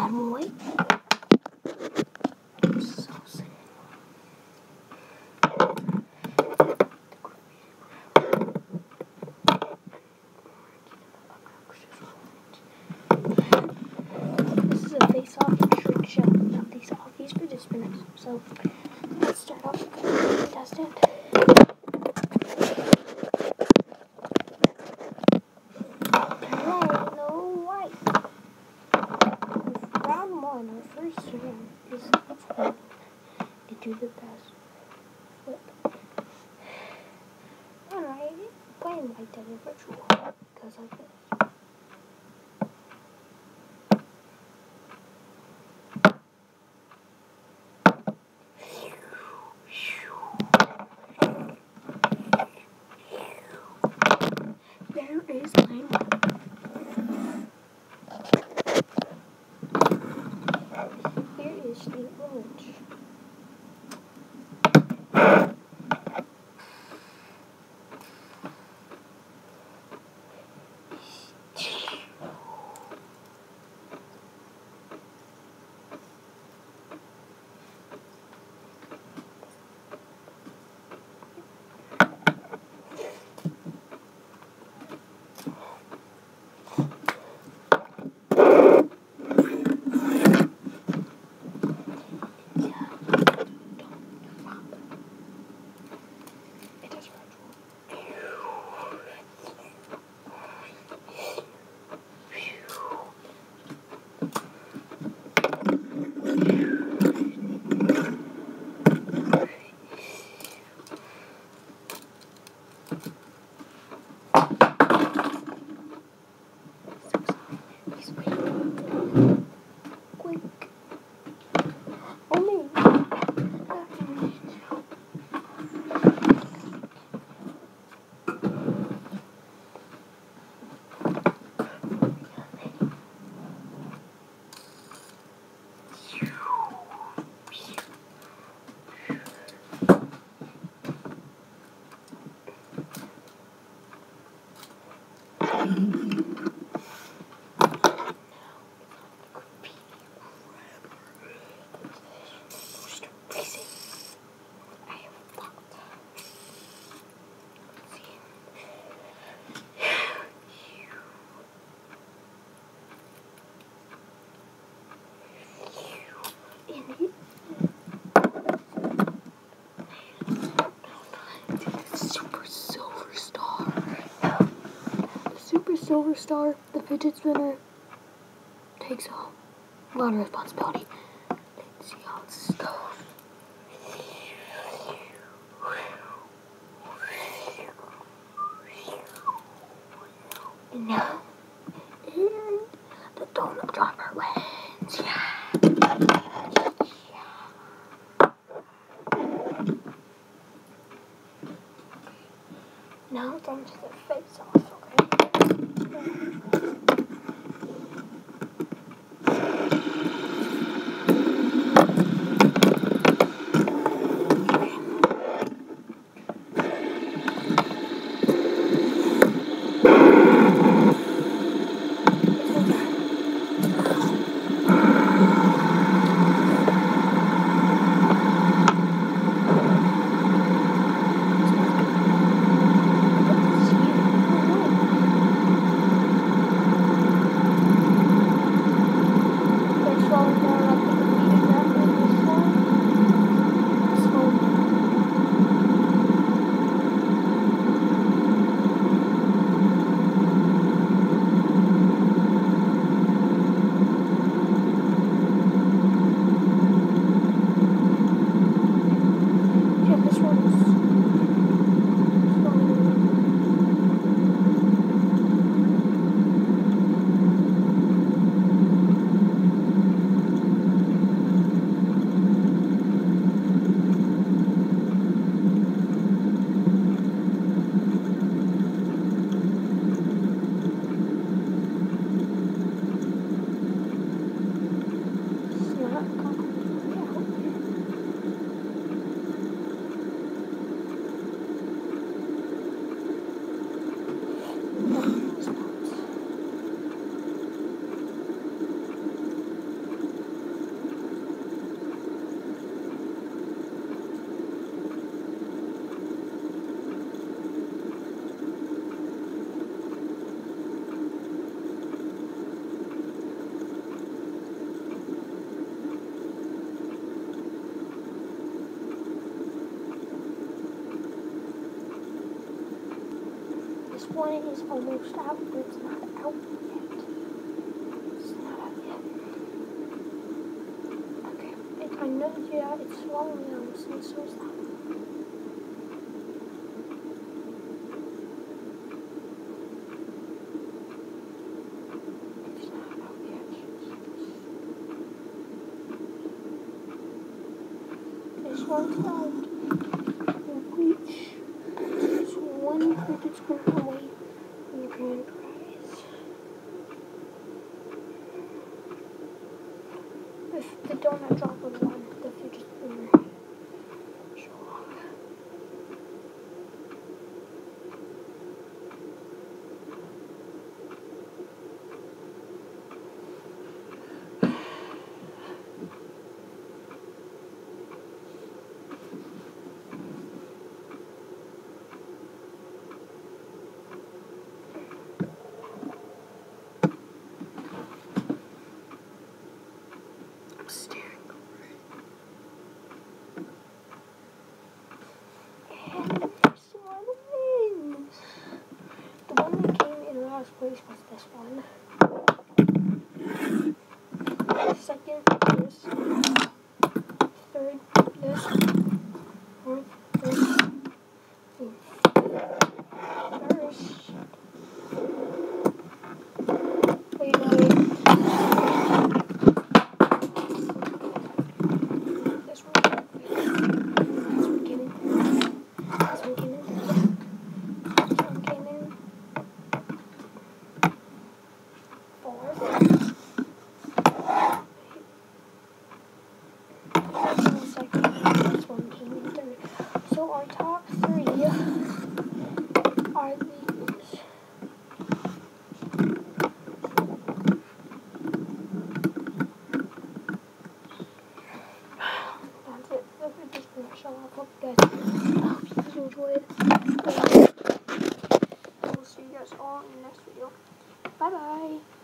boy. I'm so sick. This is a face-off and trick show. Now these are these fidget spinners. So let's start off with the test it. Round one, our first round is flip. You do the best flip. Alright, playing like that in virtual. Goes like this. There is playing. Here is the orange. Silver Star, the fidget spinner, takes a lot of responsibility. Let's see how this goes. And now, the donut dropper wins. Yeah. Now it's on to the face off, okay? one is almost out, but it's not out yet. It's not out yet. Okay, I know, yeah, it's swallowing down, and so is that. It's not out yet. This one's out. Which is one Fidget's going away from the grand prize. If the donut dropper won, the Fidget spinner. Show off. Staring over it. And this one wins. The one that came in last place was this one. Second, this. Third, this. Fourth, this. First. Wait. This one came in. This one came in. This one came in. Fourth. Second. This one came in third. So our top three are these. That's it. Look at this one. Show off. Hope you guys enjoyed. We'll see you guys all in the next video. Bye bye.